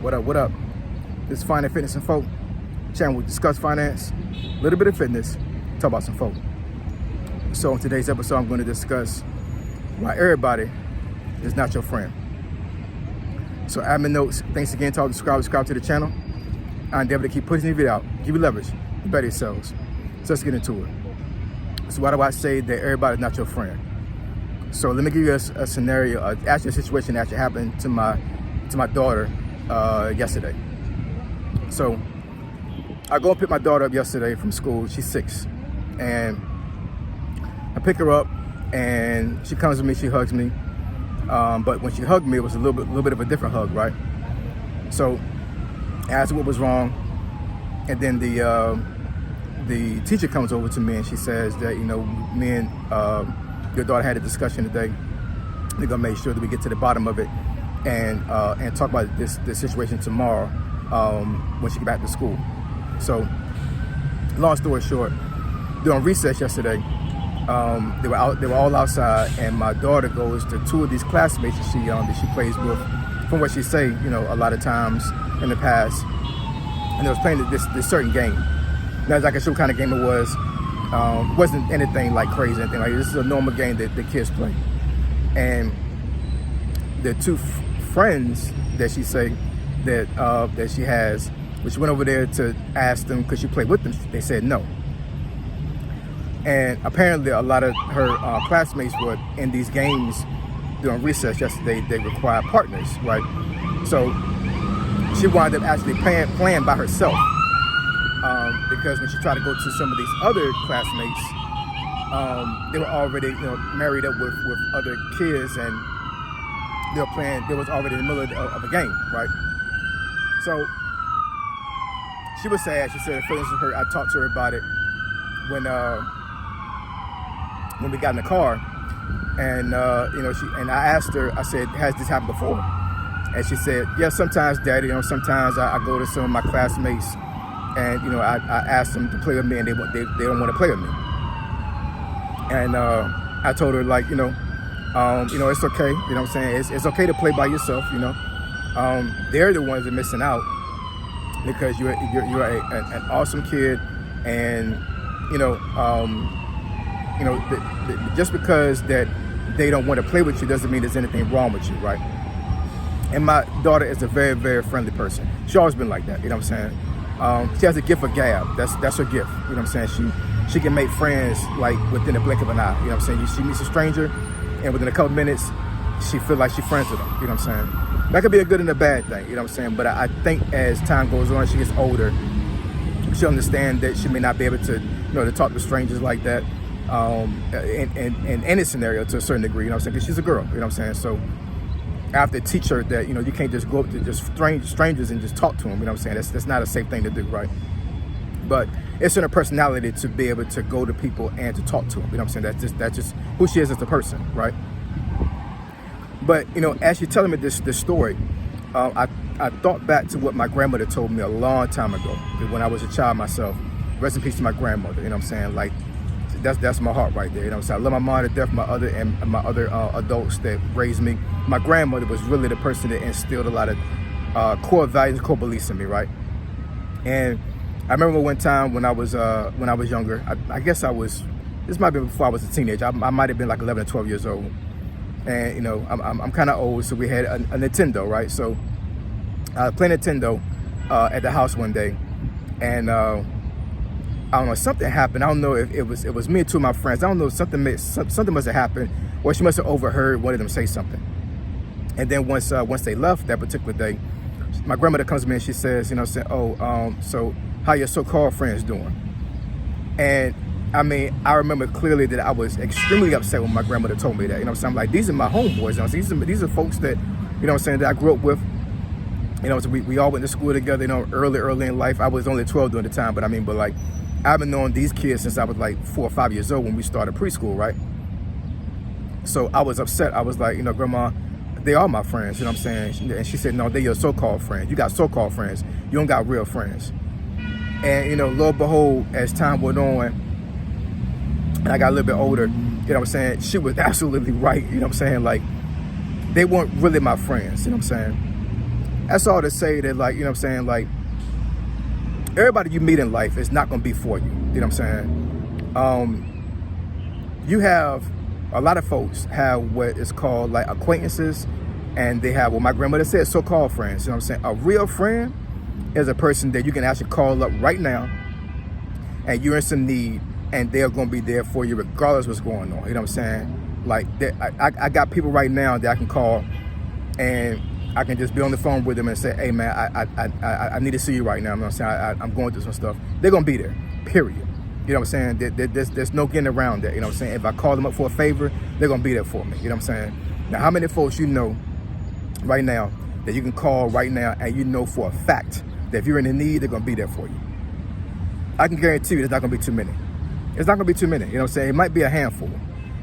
What up? This is Finance, Fitness, and Folk channel. We discuss finance, a little bit of fitness, talk about some folk. So in today's episode, I'm going to discuss why everybody is not your friend. So admin notes, thanks again to all the subscribe to the channel. I endeavor to keep pushing the video out, give you leverage, you better yourselves. So let's get into it. So why do I say that everybody's not your friend? So let me give you a scenario, actually a situation that actually happened to my daughter yesterday. So I go and pick my daughter up yesterday from school. She's 6, and I pick her up, and she comes to me. She hugs me, but when she hugged me, it was a little bit of a different hug, right? So I asked her what was wrong, and then the teacher comes over to me and she says that, me and your daughter had a discussion today. We're gonna make sure that we get to the bottom of it and talk about this situation tomorrow when she get back to school. So, long story short, during recess yesterday, they were all outside, and my daughter goes to 2 of these classmates that she plays with. From what she say, a lot of times in the past, and they was playing this certain game. Now, I can show what kind of game it was. Wasn't anything like crazy, anything like this. Is a normal game that the kids play. And the 2 friends that she say that she has, which went over there to ask them could she play with them, they said no. And apparently a lot of her classmates were in these games during recess yesterday. They require partners, right? So she wound up actually playing by herself. Because when she tried to go to some of these other classmates, they were already married up with other kids, and they were playing. They was already in the middle of a game, right? So she was sad. She said, "Feelings with her." I talked to her about it when we got in the car, and I asked her. I said, "Has this happened before?" And she said, "Yeah, sometimes, Daddy. Sometimes I go to some of my classmates." And I asked them to play with me, and they don't want to play with me. And I told her, like, it's okay. What I'm saying? It's okay to play by yourself. They're the ones that are missing out, because you're an awesome kid, and just because that they don't want to play with you doesn't mean there's anything wrong with you, right? And my daughter is a very, very friendly person. She's always been like that. You know what I'm saying? She has a gift for gab. That's her gift. You know what I'm saying? She can make friends like within a blink of an eye. You know what I'm saying? She meets a stranger, and within a couple minutes, she feel like she's friends with them. You know what I'm saying? That could be a good and a bad thing. You know what I'm saying? But I think as time goes on, she gets older, she'll understand that she may not be able to, to talk to strangers like that in any scenario to a certain degree. You know what I'm saying? Because she's a girl. You know what I'm saying? So I have to teach her that, you can't just go up to just strangers and just talk to them. You know what I'm saying? That's not a safe thing to do, right? But it's in her personality to be able to go to people and to talk to them. You know what I'm saying? That's just who she is as a person, right? But, as she's telling me this story, I thought back to what my grandmother told me a long time ago, when I was a child myself. Rest in peace to my grandmother, you know what I'm saying? Like, that's my heart right there, you know what I'm saying? I love my mom to death, my other adults that raised me. My grandmother was really the person that instilled a lot of core values, core beliefs in me, right? And I remember one time when I was younger, I guess this might be before I was a teenager. I might have been like 11 or 12 years old. And, I'm kind of old, so we had a Nintendo, right? So I was playing Nintendo at the house one day, and I don't know, something happened. I don't know if it was me and 2 of my friends. I don't know, something must have happened, or she must have overheard one of them say something. And then once they left that particular day, my grandmother comes to me and she says, so how your so-called friends doing? And I mean, I remember clearly that I was extremely upset when my grandmother told me that. So I'm like, these are my homeboys. These are folks that, that I grew up with. So we all went to school together, early in life. I was only 12 during the time, but like, I've been knowing these kids since I was like 4 or 5 years old when we started preschool, right? So I was upset. I was like, Grandma, they are my friends, you know what I'm saying? And she said, no, they're your so-called friends. You got so-called friends. You don't got real friends. And, lo and behold, as time went on, and I got a little bit older, what I'm saying? She was absolutely right, what I'm saying? Like, they weren't really my friends, what I'm saying? That's all to say that, like, you know what I'm saying, like, everybody you meet in life is not going to be for you. You know what I'm saying? You have, a lot of folks have what is called like acquaintances, and they have what my grandmother said, so-called friends. You know what I'm saying? A real friend is a person that you can actually call up right now and you're in some need, and they're going to be there for you regardless of what's going on. You know what I'm saying? Like, I got people right now that I can call and I can just be on the phone with them and say, hey man, I need to see you right now. You know what I'm saying? I'm going through some stuff. They're going to be there, period. You know what I'm saying? There's no getting around that. You know what I'm saying? If I call them up for a favor, they're going to be there for me. You know what I'm saying? Now, how many folks you know right now that you can call right now and you know for a fact that if you're in the need, they're going to be there for you? I can guarantee you there's not going to be too many. It's not going to be too many. You know what I'm saying? It might be a handful.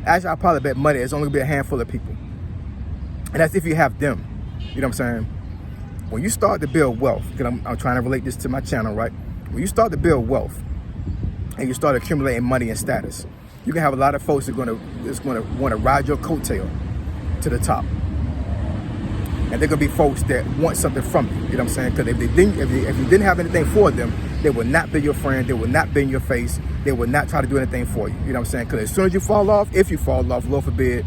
Actually, I'll probably bet money it's only going to be a handful of people. And that's if you have them. You know what I'm saying? When you start to build wealth, because I'm trying to relate this to my channel, right? When you start to build wealth and you start accumulating money and status, you can have a lot of folks that are going to want to ride your coattail to the top. And they're going to be folks that want something from you. You know what I'm saying? Because if you didn't have anything for them, they would not be your friend. They would not be in your face. They would not try to do anything for you. You know what I'm saying? Because as soon as you fall off, if you fall off, Lord forbid,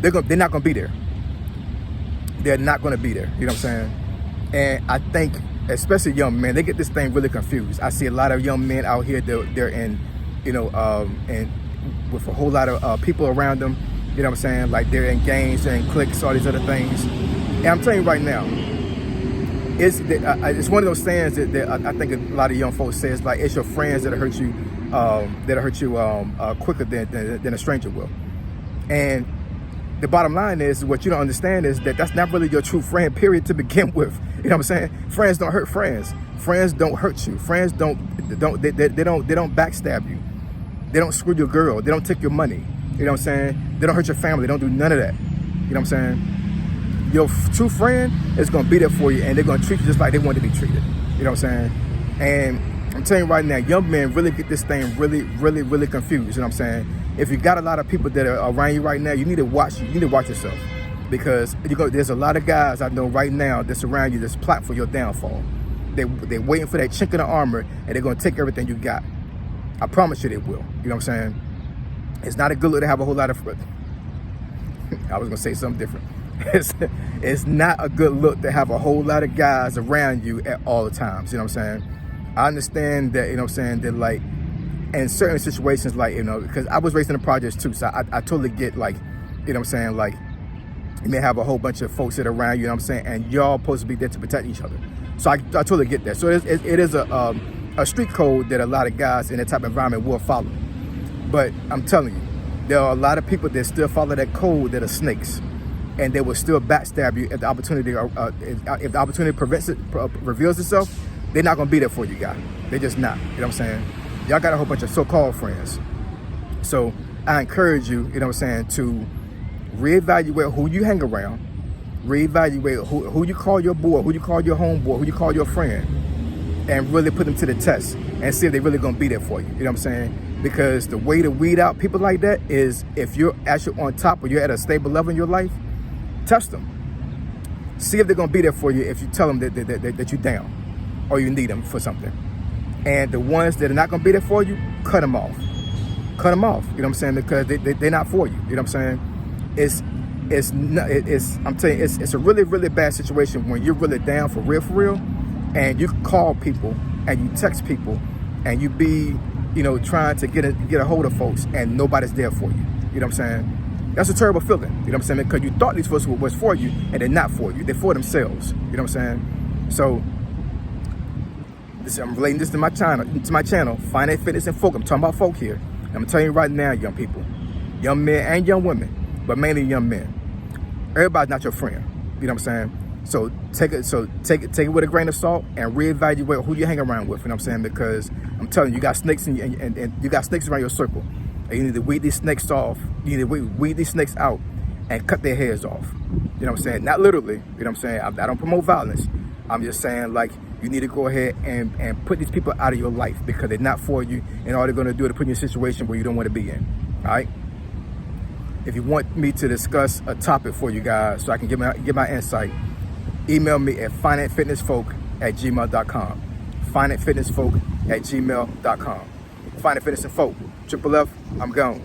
they're not going to be there. They're not going to be there. You know what I'm saying? And I think, especially young men, they get this thing really confused. I see a lot of young men out here, they're in, you know, and with a whole lot of people around them. You know what I'm saying? Like, they're in gangs, they're in cliques, all these other things. And I'm telling you right now, it's one of those sayings that I think a lot of young folks say. It's like, it's your friends that'll hurt you, quicker than a stranger will. And the bottom line is, what you don't understand is that that's not really your true friend, period, to begin with. You know what I'm saying? Friends don't hurt friends. Friends don't hurt you. Friends don't backstab you. They don't screw your girl. They don't take your money. You know what I'm saying? They don't hurt your family. They don't do none of that. You know what I'm saying? Your true friend is going to be there for you, and they're going to treat you just like they want to be treated. You know what I'm saying? And I'm telling you right now, young men really get this thing really, really, really confused. You know what I'm saying? If you got a lot of people that are around you right now, you need to watch yourself, because there's a lot of guys I know right now that's around you that's plotting for your downfall. They're waiting for that chink in the armor, and they're going to take everything you got. I promise you they will. You know what I'm saying? It's not a good look to have a whole lot of... I was going to say something different. It's not a good look to have a whole lot of guys around you at all the times. You know what I'm saying? I understand that, you know what I'm saying, that, like, in certain situations, like, you know, because I was raised in the projects too, so I totally get, like, you know what I'm saying, like, you may have a whole bunch of folks that are around you, you know what I'm saying, and y'all supposed to be there to protect each other. So I totally get that. So it is a street code that a lot of guys in that type of environment will follow. But I'm telling you, there are a lot of people that still follow that code that are snakes, and they will still backstab you if the opportunity reveals itself. They're not gonna be there for you, guys. They're just not. You know what I'm saying? Y'all got a whole bunch of so-called friends. So I encourage you, you know what I'm saying, to reevaluate who you hang around, reevaluate who you call your boy, who you call your homeboy, who you call your friend, and really put them to the test and see if they're really gonna be there for you. You know what I'm saying? Because the way to weed out people like that is, if you're actually on top or you're at a stable level in your life, test them. See if they're gonna be there for you if you tell them that you're down or you need them for something. And the ones that are not gonna be there for you, cut them off. Cut them off. You know what I'm saying? Because they're not for you. You know what I'm saying? I'm telling you, it's a really, really bad situation when you're really down for real, and you call people and you text people and you be, you know, trying to get a hold of folks and nobody's there for you. You know what I'm saying? That's a terrible feeling. You know what I'm saying? Because you thought these folks was for you, and they're not for you. They're for themselves. You know what I'm saying? So I'm relating this to my channel, Finance, Fitness, and Folk. I'm talking about folk here. And I'm telling you right now, young people, young men and young women, but mainly young men. Everybody's not your friend. You know what I'm saying? So take it with a grain of salt and reevaluate who you hang around with. You know what I'm saying? Because I'm telling you, you got snakes and you got snakes around your circle. And you need to weed these snakes off. You need to weed these snakes out and cut their heads off. You know what I'm saying? Not literally. You know what I'm saying? I don't promote violence. I'm just saying, like, you need to go ahead and put these people out of your life, because they're not for you, and all they're going to do is put you in a situation where you don't want to be in. All right? If you want me to discuss a topic for you guys so I can give my insight, email me at finitefitnessfolk@gmail.com. finitefitnessfolk@gmail.com. Finite Fitness and Folk. Triple F, I'm gone.